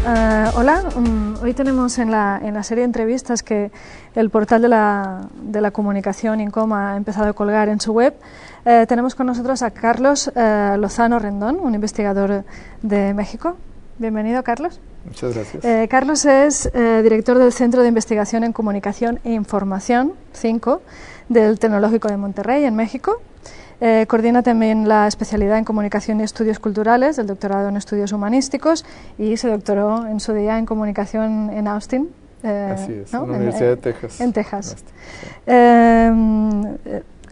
Hola, hoy tenemos en la serie de entrevistas que el portal de la comunicación INCOM ha empezado a colgar en su web. Tenemos con nosotros a Carlos Lozano Rendón, un investigador de México. Bienvenido, Carlos. Muchas gracias. Carlos es director del Centro de Investigación en Comunicación e Información, 5, del Tecnológico de Monterrey, en México. Coordina también la especialidad en Comunicación y Estudios Culturales, el doctorado en Estudios Humanísticos, y se doctoró en su día en Comunicación en Austin. Así es, ¿no? en la Universidad de Texas. En Texas. Sí.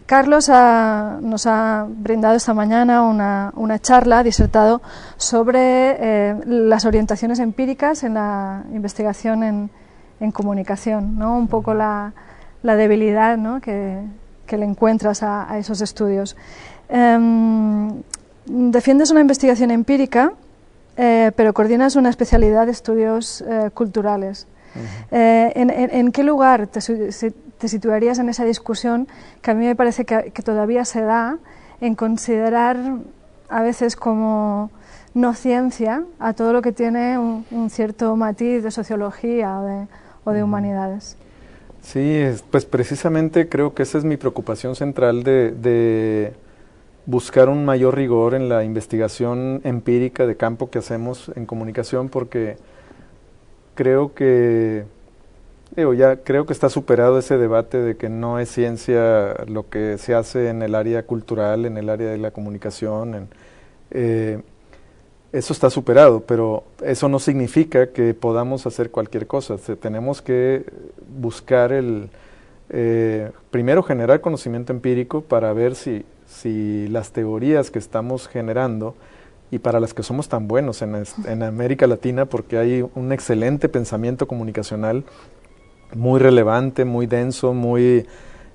Carlos nos ha brindado esta mañana una charla, disertado sobre las orientaciones empíricas en la investigación en comunicación, ¿no? Un poco la debilidad, ¿no? que le encuentras a esos estudios. Defiendes una investigación empírica, pero coordinas una especialidad de estudios culturales. ¿En qué lugar te situarías en esa discusión que a mí me parece que todavía se da en considerar a veces como no ciencia a todo lo que tiene un cierto matiz de sociología o de humanidades? Sí, pues precisamente creo que esa es mi preocupación central de buscar un mayor rigor en la investigación empírica de campo que hacemos en comunicación, porque creo que está superado ese debate de que no es ciencia lo que se hace en el área cultural, en el área de la comunicación. Eso está superado, pero eso no significa que podamos hacer cualquier cosa. Tenemos que buscar primero generar conocimiento empírico para ver si las teorías que estamos generando y para las que somos tan buenos en América Latina, porque hay un excelente pensamiento comunicacional muy relevante, muy denso, muy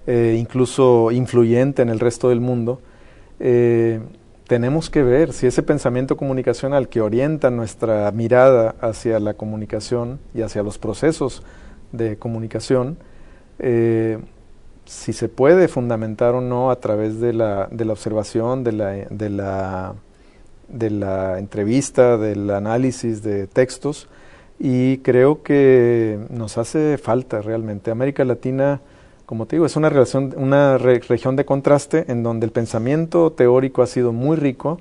incluso influyente en el resto del mundo. Tenemos que ver si ese pensamiento comunicacional que orienta nuestra mirada hacia la comunicación y hacia los procesos de comunicación, si se puede fundamentar o no a través de la observación, de la entrevista, del análisis de textos, y creo que nos hace falta realmente. América Latina, como te digo, es una región de contraste en donde el pensamiento teórico ha sido muy rico,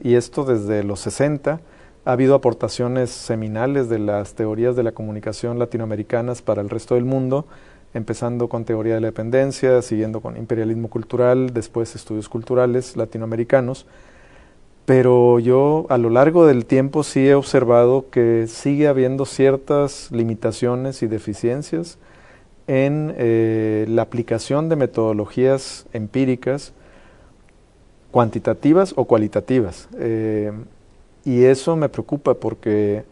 y esto desde los 60. Ha habido aportaciones seminales de las teorías de la comunicación latinoamericanas para el resto del mundo, empezando con teoría de la dependencia, siguiendo con imperialismo cultural, después estudios culturales latinoamericanos. Pero yo a lo largo del tiempo sí he observado que sigue habiendo ciertas limitaciones y deficiencias en la aplicación de metodologías empíricas, cuantitativas o cualitativas. Y eso me preocupa porque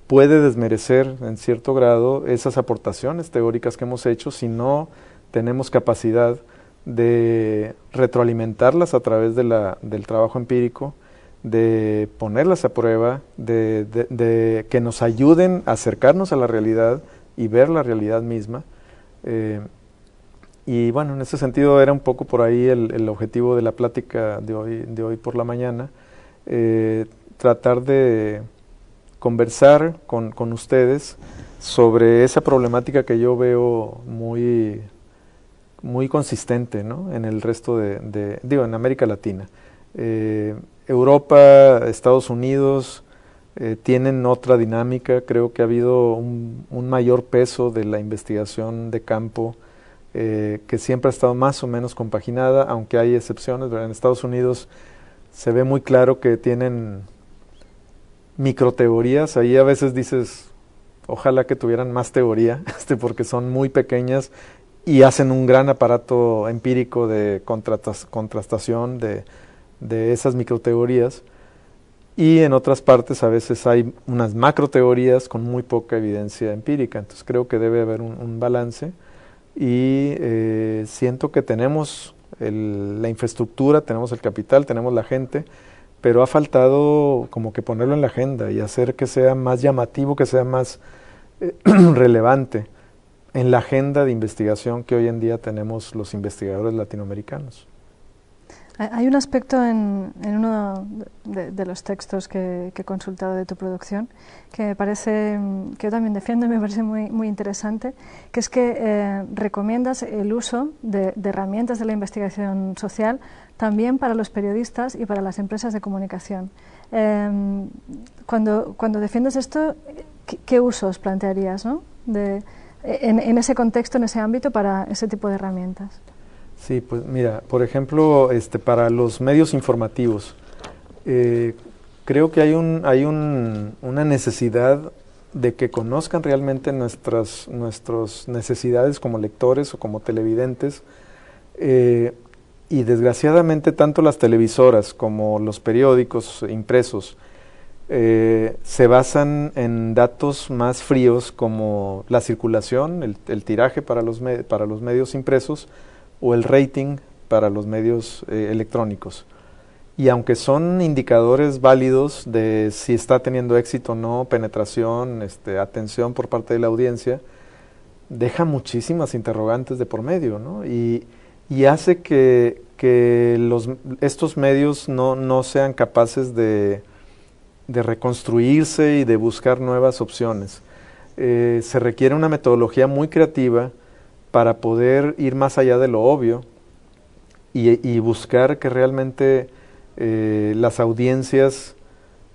puede desmerecer en cierto grado esas aportaciones teóricas que hemos hecho si no tenemos capacidad de retroalimentarlas a través del trabajo empírico, de ponerlas a prueba, de que nos ayuden a acercarnos a la realidad y ver la realidad misma. Y bueno, en ese sentido era un poco por ahí el objetivo de la plática de hoy por la mañana, tratar de conversar con ustedes sobre esa problemática que yo veo muy consistente, ¿no? En el resto en América Latina. Europa, Estados Unidos tienen otra dinámica. Creo que ha habido un mayor peso de la investigación de campo, que siempre ha estado más o menos compaginada, aunque hay excepciones, ¿verdad? En Estados Unidos se ve muy claro que tienen microteorías. Ahí a veces dices, ojalá que tuvieran más teoría, porque son muy pequeñas y hacen un gran aparato empírico de contrastación de esas microteorías. Y en otras partes a veces hay unas macroteorías con muy poca evidencia empírica. Entonces creo que debe haber un balance, y siento que tenemos la infraestructura, tenemos el capital, tenemos la gente, pero ha faltado como que ponerlo en la agenda y hacer que sea más llamativo, que sea más relevante en la agenda de investigación que hoy en día tenemos los investigadores latinoamericanos. Hay un aspecto en uno de los textos que he consultado de tu producción que me parece, que yo también defiendo y me parece muy interesante, que es que recomiendas el uso de herramientas de la investigación social también para los periodistas y para las empresas de comunicación. Cuando defiendes esto, ¿qué usos plantearías, ¿no? en ese contexto, en ese ámbito, para ese tipo de herramientas? Sí, pues mira, por ejemplo, para los medios informativos, creo que hay una necesidad de que conozcan realmente nuestras necesidades como lectores o como televidentes, y desgraciadamente tanto las televisoras como los periódicos impresos se basan en datos más fríos como la circulación, el tiraje para los medios impresos, o el rating para los medios electrónicos. Y aunque son indicadores válidos de si está teniendo éxito o no, penetración, atención por parte de la audiencia, deja muchísimas interrogantes de por medio, ¿no? Y hace que estos medios no sean capaces de reconstruirse y de buscar nuevas opciones. Se requiere una metodología muy creativa para poder ir más allá de lo obvio y buscar que realmente las audiencias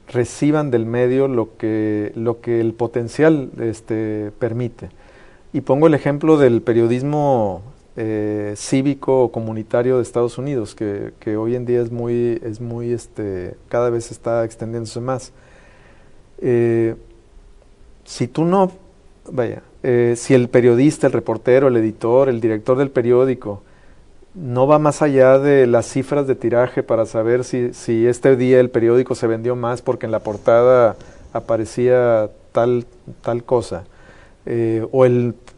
reciban del medio lo que el potencial permite. Y pongo el ejemplo del periodismo cívico o comunitario de Estados Unidos, que hoy en día es muy cada vez está extendiéndose más. Si tú no, si el periodista, el reportero, el editor, el director del periódico no va más allá de las cifras de tiraje para saber si este día el periódico se vendió más porque en la portada aparecía tal cosa, o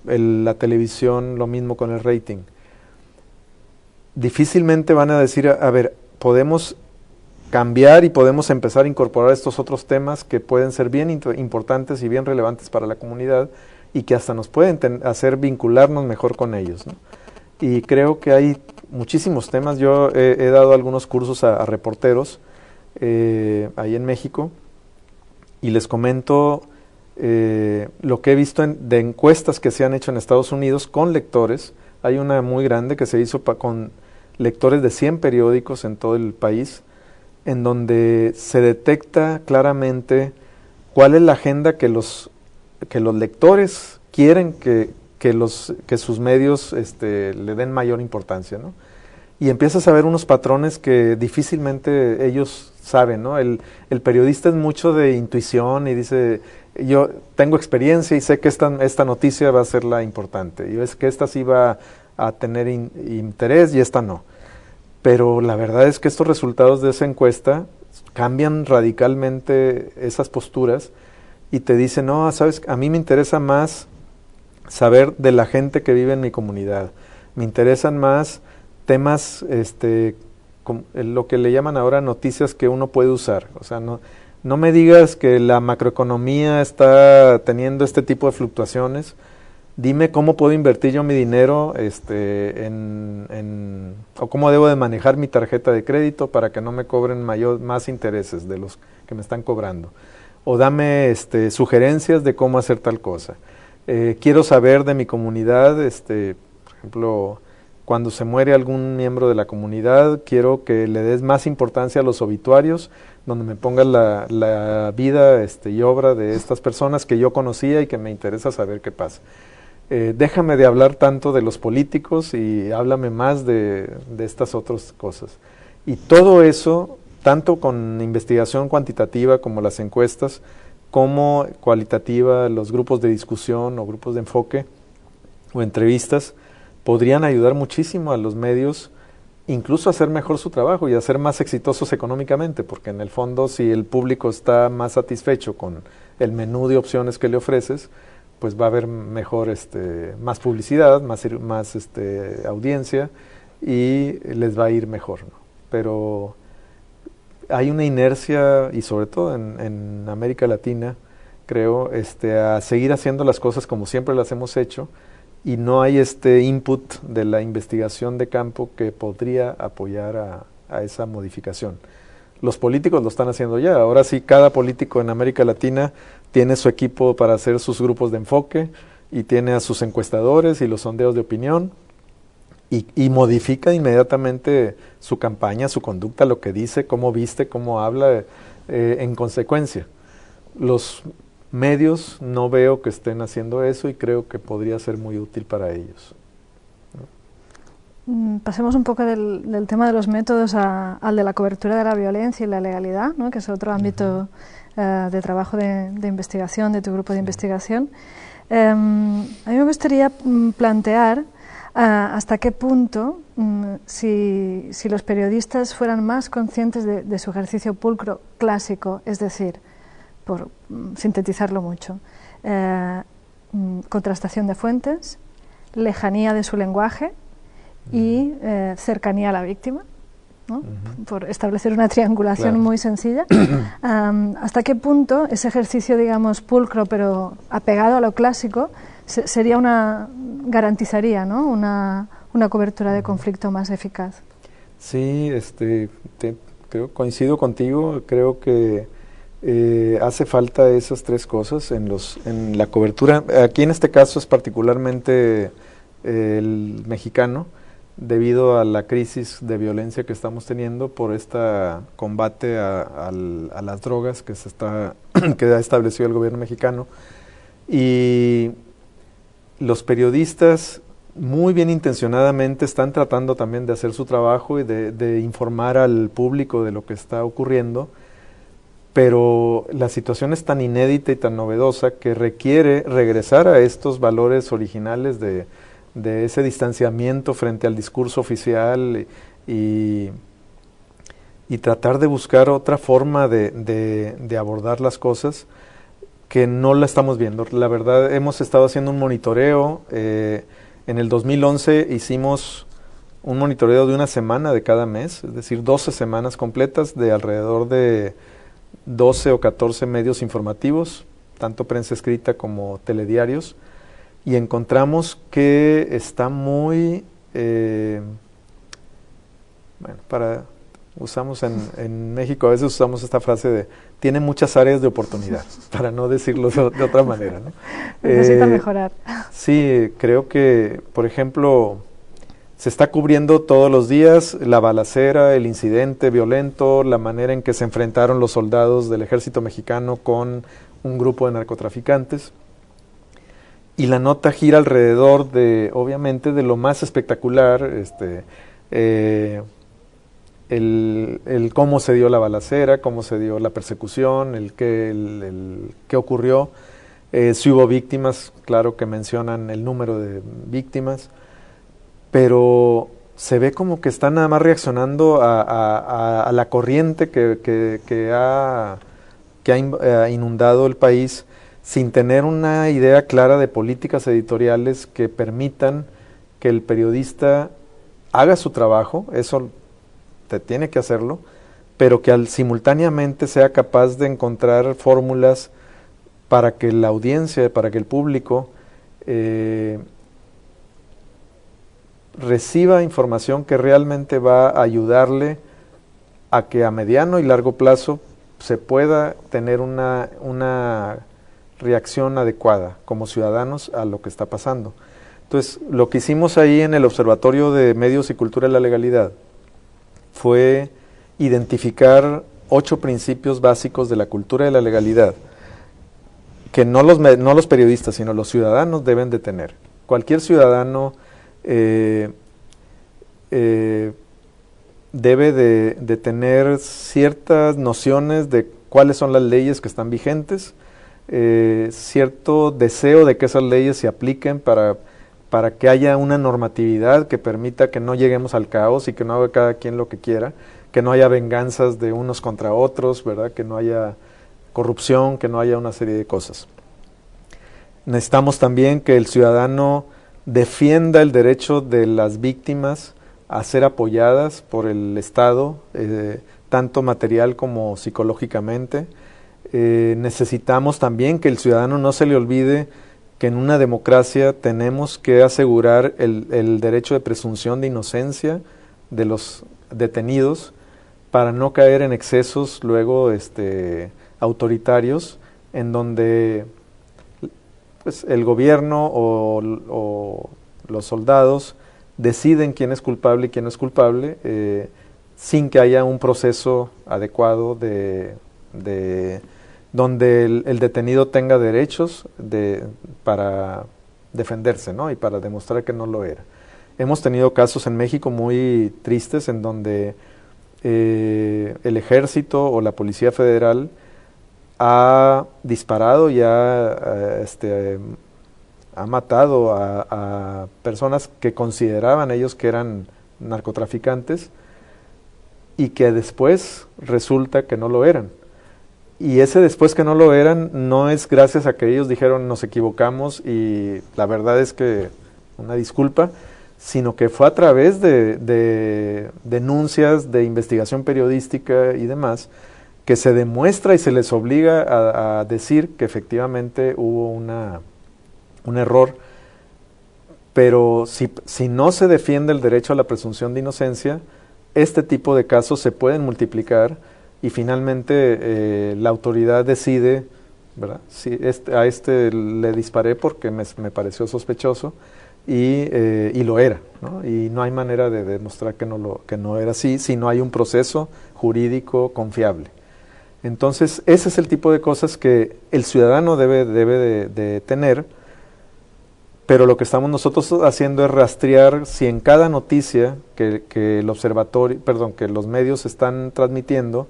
la televisión lo mismo con el rating, difícilmente van a decir, a ver, podemos cambiar y podemos empezar a incorporar estos otros temas que pueden ser bien importantes y bien relevantes para la comunidad y que hasta nos pueden hacer vincularnos mejor con ellos, ¿no? Y creo que hay muchísimos temas. Yo he dado algunos cursos a reporteros ahí en México y les comento lo que he visto de encuestas que se han hecho en Estados Unidos con lectores. Hay una muy grande que se hizo con lectores de 100 periódicos en todo el país, en donde se detecta claramente cuál es la agenda que los lectores quieren que sus medios le den mayor importancia, ¿no? Y empiezas a ver unos patrones que difícilmente ellos saben, ¿no? El periodista es mucho de intuición y dice, yo tengo experiencia y sé que esta noticia va a ser la importante, y es que esta sí va a tener interés y esta no. Pero la verdad es que estos resultados de esa encuesta cambian radicalmente esas posturas y te dicen, no, sabes, a mí me interesa más saber de la gente que vive en mi comunidad, me interesan más temas, lo que le llaman ahora noticias que uno puede usar. O sea, no me digas que la macroeconomía está teniendo este tipo de fluctuaciones, dime cómo puedo invertir yo mi dinero o cómo debo de manejar mi tarjeta de crédito para que no me cobren más intereses de los que me están cobrando. O dame sugerencias de cómo hacer tal cosa. Quiero saber de mi comunidad, por ejemplo, cuando se muere algún miembro de la comunidad, quiero que le des más importancia a los obituarios, donde me pongas la vida y obra de estas personas que yo conocía y que me interesa saber qué pasa. Déjame de hablar tanto de los políticos y háblame más de estas otras cosas. Y todo eso, tanto con investigación cuantitativa como las encuestas, como cualitativa, los grupos de discusión o grupos de enfoque o entrevistas, podrían ayudar muchísimo a los medios, incluso a hacer mejor su trabajo y a ser más exitosos económicamente, porque en el fondo, si el público está más satisfecho con el menú de opciones que le ofreces, pues va a haber mejor, más publicidad, más audiencia, y les va a ir mejor, ¿no? Pero hay una inercia, y sobre todo en América Latina, creo, a seguir haciendo las cosas como siempre las hemos hecho, y no hay input de la investigación de campo que podría apoyar a a esa modificación. Los políticos lo están haciendo ya. Ahora sí, cada político en América Latina tiene su equipo para hacer sus grupos de enfoque y tiene a sus encuestadores y los sondeos de opinión y modifica inmediatamente su campaña, su conducta, lo que dice, cómo viste, cómo habla, en consecuencia. Los medios no veo que estén haciendo eso y creo que podría ser muy útil para ellos. Pasemos un poco del tema de los métodos al de la cobertura de la violencia y la legalidad, ¿no? Que es otro ámbito de trabajo de investigación, de tu grupo de investigación. A mí me gustaría plantear hasta qué punto, si los periodistas fueran más conscientes de su ejercicio pulcro clásico, es decir, por sintetizarlo mucho, contrastación de fuentes, lejanía de su lenguaje y cercanía a la víctima, ¿no? Por establecer una triangulación muy sencilla. ¿Hasta qué punto ese ejercicio, digamos, pulcro pero apegado a lo clásico garantizaría, ¿no? una cobertura de conflicto más eficaz? Sí, coincido contigo, creo que hace falta esas tres cosas en la cobertura. Aquí en este caso es particularmente el mexicano, debido a la crisis de violencia que estamos teniendo por este combate a las drogas que ha establecido el gobierno mexicano. Y los periodistas muy bien intencionadamente están tratando también de hacer su trabajo y de informar al público de lo que está ocurriendo, pero la situación es tan inédita y tan novedosa que requiere regresar a estos valores originales de ese distanciamiento frente al discurso oficial y tratar de buscar otra forma de abordar las cosas que no la estamos viendo. La verdad, hemos estado haciendo un monitoreo. En el 2011 hicimos un monitoreo de una semana de cada mes, es decir, 12 semanas completas de alrededor de 12 o 14 medios informativos, tanto prensa escrita como telediarios, y encontramos que está muy, usamos en México, a veces usamos esta frase de, tiene muchas áreas de oportunidad, para no decirlo de otra manera, ¿no? Necesita mejorar. Sí, creo que, por ejemplo, se está cubriendo todos los días la balacera, el incidente violento, la manera en que se enfrentaron los soldados del ejército mexicano con un grupo de narcotraficantes. Y la nota gira alrededor obviamente, de lo más espectacular, el cómo se dio la balacera, cómo se dio la persecución, el qué ocurrió. Si hubo víctimas, claro que mencionan el número de víctimas, pero se ve como que están nada más reaccionando a la corriente que ha inundado el país, sin tener una idea clara de políticas editoriales que permitan que el periodista haga su trabajo, eso tiene que hacerlo, pero que simultáneamente sea capaz de encontrar fórmulas para que la audiencia, para que el público reciba información que realmente va a ayudarle a que a mediano y largo plazo se pueda tener una reacción adecuada como ciudadanos a lo que está pasando. Entonces, lo que hicimos ahí en el Observatorio de Medios y Cultura de la Legalidad fue identificar 8 principios básicos de la cultura de la legalidad que no los periodistas, sino los ciudadanos deben de tener. Cualquier ciudadano debe de tener ciertas nociones de cuáles son las leyes que están vigentes, cierto deseo de que esas leyes se apliquen para que haya una normatividad que permita que no lleguemos al caos y que no haga cada quien lo que quiera, que no haya venganzas de unos contra otros, ¿verdad? Que no haya corrupción, que no haya una serie de cosas. Necesitamos también que el ciudadano defienda el derecho de las víctimas a ser apoyadas por el Estado, tanto material como psicológicamente. Necesitamos también que el ciudadano no se le olvide que en una democracia tenemos que asegurar el derecho de presunción de inocencia de los detenidos, para no caer en excesos luego autoritarios, en donde pues, el gobierno o los soldados deciden quién es culpable y quién no es culpable, sin que haya un proceso adecuado donde el detenido tenga derechos para defenderse, ¿no? Y para demostrar que no lo era. Hemos tenido casos en México muy tristes en donde el ejército o la Policía Federal ha disparado y ha matado a personas que consideraban ellos que eran narcotraficantes y que después resulta que no lo eran. Y ese después que no lo eran no es gracias a que ellos dijeron nos equivocamos y la verdad es que una disculpa, sino que fue a través de denuncias, de investigación periodística y demás, que se demuestra y se les obliga a decir que efectivamente hubo un error, pero si no se defiende el derecho a la presunción de inocencia, este tipo de casos se pueden multiplicar y finalmente la autoridad decide, ¿verdad? Si a le disparé porque me pareció sospechoso y lo era, ¿no? Y no hay manera de demostrar que no era así si no hay un proceso jurídico confiable. Entonces, ese es el tipo de cosas que el ciudadano debe de tener, pero lo que estamos nosotros haciendo es rastrear si en cada noticia que el observatorio, que los medios están transmitiendo,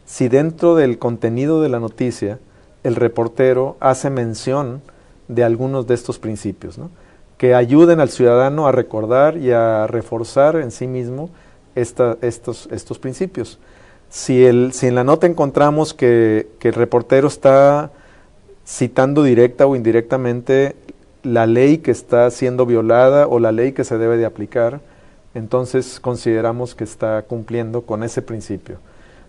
si dentro del contenido de la noticia el reportero hace mención de algunos de estos principios, ¿no? Que ayuden al ciudadano a recordar y a reforzar en sí mismo estos principios. Si en la nota encontramos que el reportero está citando directa o indirectamente la ley que está siendo violada o la ley que se debe de aplicar, entonces consideramos que está cumpliendo con ese principio.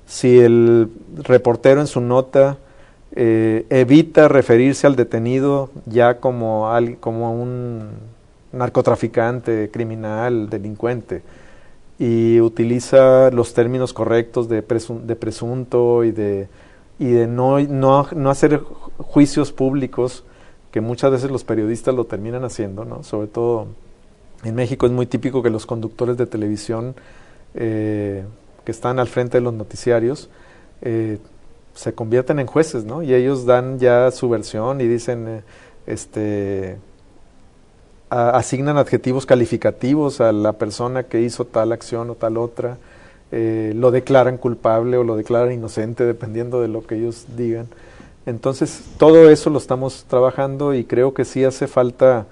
Si el reportero en su nota evita referirse al detenido ya como un narcotraficante, criminal, delincuente, y utiliza los términos correctos de presunto y de no hacer juicios públicos, que muchas veces los periodistas lo terminan haciendo, ¿no? Sobre todo en México es muy típico que los conductores de televisión que están al frente de los noticiarios se convierten en jueces, ¿no? Y ellos dan ya su versión y dicen, asignan adjetivos calificativos a la persona que hizo tal acción o tal otra, lo declaran culpable o lo declaran inocente dependiendo de lo que ellos digan. Entonces todo eso lo estamos trabajando y creo que sí hace falta,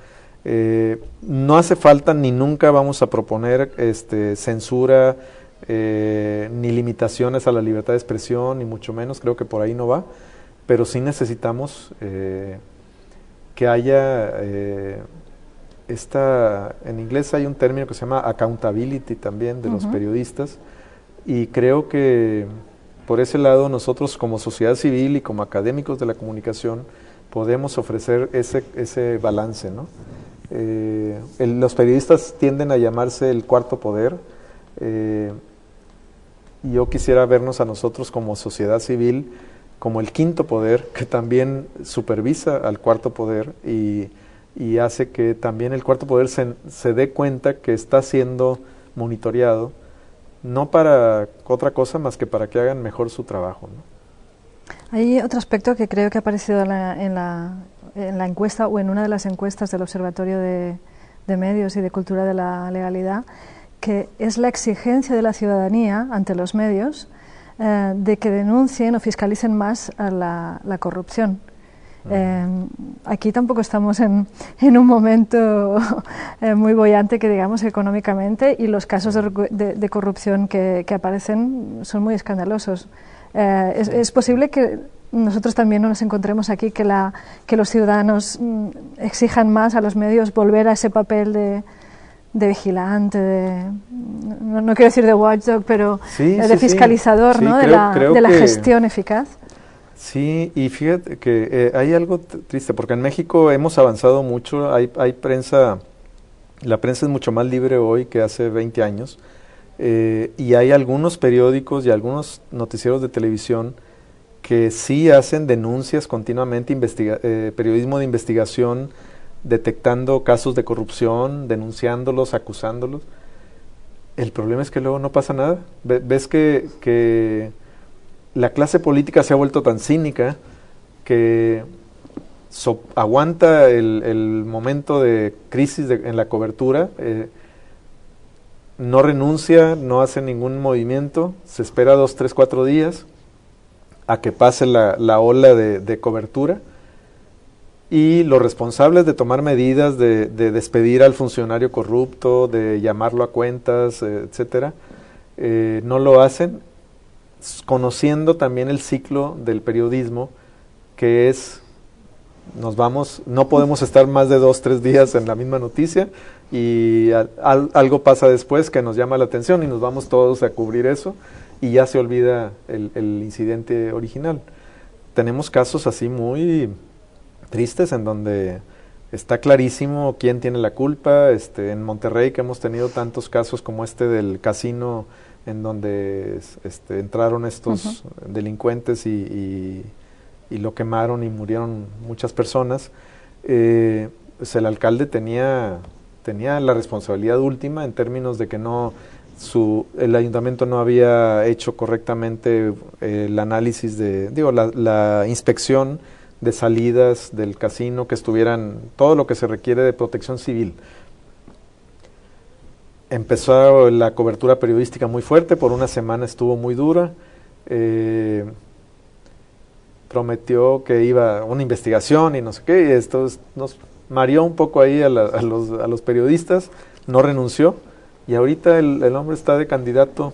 no hace falta ni nunca vamos a proponer censura ni limitaciones a la libertad de expresión, ni mucho menos, creo que por ahí no va, pero sí necesitamos que haya en inglés hay un término que se llama accountability también de los periodistas, y creo que por ese lado nosotros como sociedad civil y como académicos de la comunicación podemos ofrecer ese balance, ¿no? Los periodistas tienden a llamarse el cuarto poder, y yo quisiera vernos a nosotros como sociedad civil como el quinto poder, que también supervisa al cuarto poder y hace que también el cuarto poder se dé cuenta que está siendo monitoreado, no para otra cosa más que para que hagan mejor su trabajo, ¿no? Hay otro aspecto que creo que ha aparecido en la encuesta o en una de las encuestas del Observatorio de Medios y de Cultura de la Legalidad, que es la exigencia de la ciudadanía ante los medios de que denuncien o fiscalicen más a la corrupción. Aquí tampoco estamos en un momento muy boyante, que digamos, económicamente, y los casos de corrupción que aparecen son muy escandalosos. Es posible que nosotros también nos encontremos aquí que los ciudadanos exijan más a los medios volver a ese papel de vigilante, no quiero decir de watchdog, pero de fiscalizador, ¿no? Creo de la gestión eficaz. Sí, y fíjate que hay algo triste, porque en México hemos avanzado mucho, hay prensa, la prensa es mucho más libre hoy que hace 20 años, Y hay algunos periódicos y algunos noticieros de televisión que sí hacen denuncias continuamente, periodismo de investigación, detectando casos de corrupción, denunciándolos, acusándolos. El problema es que luego no pasa nada. Ves que la clase política se ha vuelto tan cínica que aguanta el momento de crisis en la cobertura, no renuncia, no hace ningún movimiento, se espera 2, 3, 4 días a que pase la ola de cobertura, y los responsables de tomar medidas, de despedir al funcionario corrupto, de llamarlo a cuentas, etcétera, no lo hacen, conociendo también el ciclo del periodismo, que es, no podemos estar más de 2, 3 días en la misma noticia, y algo pasa después que nos llama la atención y nos vamos todos a cubrir eso, y ya se olvida el incidente original. Tenemos casos así muy tristes en donde está clarísimo quién tiene la culpa. En Monterrey, que hemos tenido tantos casos como este del casino, en donde entraron estos delincuentes y lo quemaron y murieron muchas personas, pues el alcalde tenía la responsabilidad última en términos de que el ayuntamiento no había hecho correctamente el análisis la inspección de salidas del casino, que estuvieran todo lo que se requiere de protección civil. Empezó la cobertura periodística muy fuerte, por una semana estuvo muy dura, prometió que iba una investigación y no sé qué, y esto nos mareó un poco ahí a los periodistas, no renunció, y ahorita el hombre está de candidato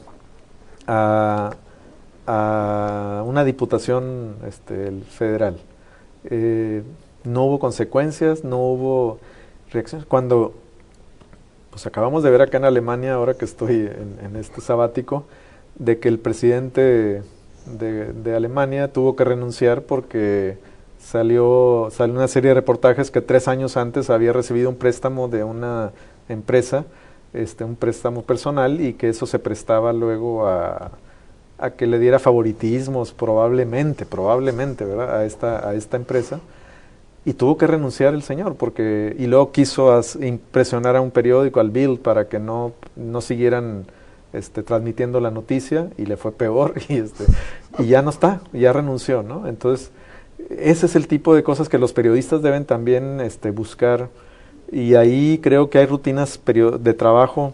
a una diputación federal. No hubo consecuencias, no hubo reacciones. Cuando pues acabamos de ver acá en Alemania, ahora que estoy en este sabático, de que el presidente de Alemania tuvo que renunciar porque salió una serie de reportajes que 3 años antes había recibido un préstamo de una empresa, un préstamo personal, y que eso se prestaba luego a que le diera favoritismos, probablemente, ¿verdad?, a esta empresa, y tuvo que renunciar el señor, y luego quiso impresionar a un periódico, al Bild, para que no siguieran transmitiendo la noticia, y le fue peor, y ya no está, ya renunció, ¿no? Entonces, ese es el tipo de cosas que los periodistas deben también buscar, y ahí creo que hay rutinas de trabajo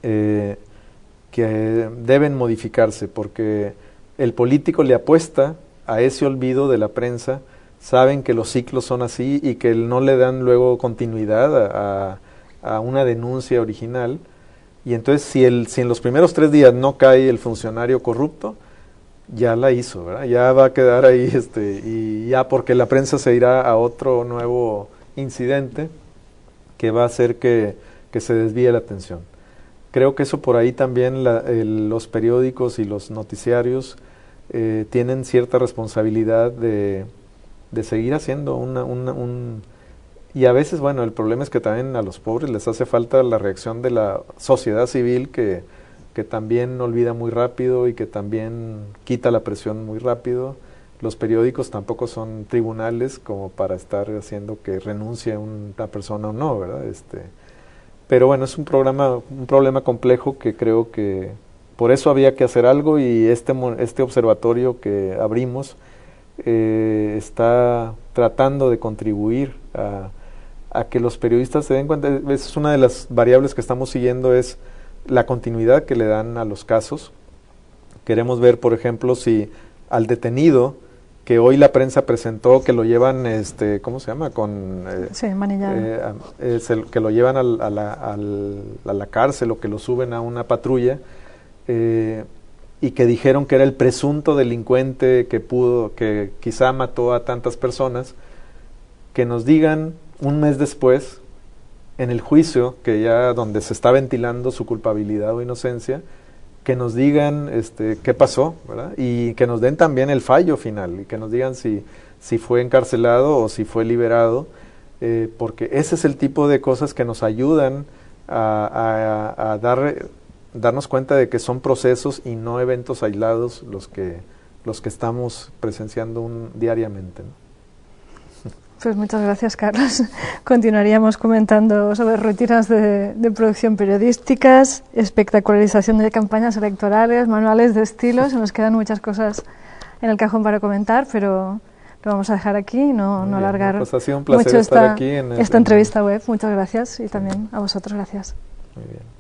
que deben modificarse, porque el político le apuesta a ese olvido de la prensa, saben que los ciclos son así y que no le dan luego continuidad a una denuncia original, y entonces si en los primeros 3 días no cae el funcionario corrupto, ya la hizo, ¿verdad? Ya va a quedar ahí, y ya, porque la prensa se irá a otro nuevo incidente que va a hacer que se desvíe la atención. Creo que eso por ahí también los periódicos y los noticiarios tienen cierta responsabilidad de seguir haciendo y a veces, bueno, el problema es que también a los pobres les hace falta la reacción de la sociedad civil, que también olvida muy rápido y que también quita la presión muy rápido. Los periódicos tampoco son tribunales como para estar haciendo que renuncie una persona o no, ¿verdad? Pero bueno, es un problema complejo, que creo que por eso había que hacer algo, y este observatorio que abrimos está tratando de contribuir a que los periodistas se den cuenta. Es una de las variables que estamos siguiendo, es la continuidad que le dan a los casos. Queremos ver, por ejemplo, si al detenido que hoy la prensa presentó, que lo llevan, ¿cómo se llama? Sí, manillado. Que lo llevan a la cárcel, o que lo suben a una patrulla, y que dijeron que era el presunto delincuente que quizá mató a tantas personas, que nos digan un mes después, en el juicio, que ya donde se está ventilando su culpabilidad o inocencia, que nos digan qué pasó, ¿verdad? Y que nos den también el fallo final, y que nos digan si fue encarcelado o si fue liberado, porque ese es el tipo de cosas que nos ayudan a dar darnos cuenta de que son procesos y no eventos aislados los que estamos presenciando diariamente, ¿no? Pues muchas gracias, Carlos. Continuaríamos comentando sobre rutinas de producción periodísticas, espectacularización de campañas electorales, manuales de estilos. Nos quedan muchas cosas en el cajón para comentar, pero lo vamos a dejar aquí y no alargar pues ha sido un placer mucho estar aquí esta entrevista web. Muchas gracias y también a vosotros gracias. Muy bien.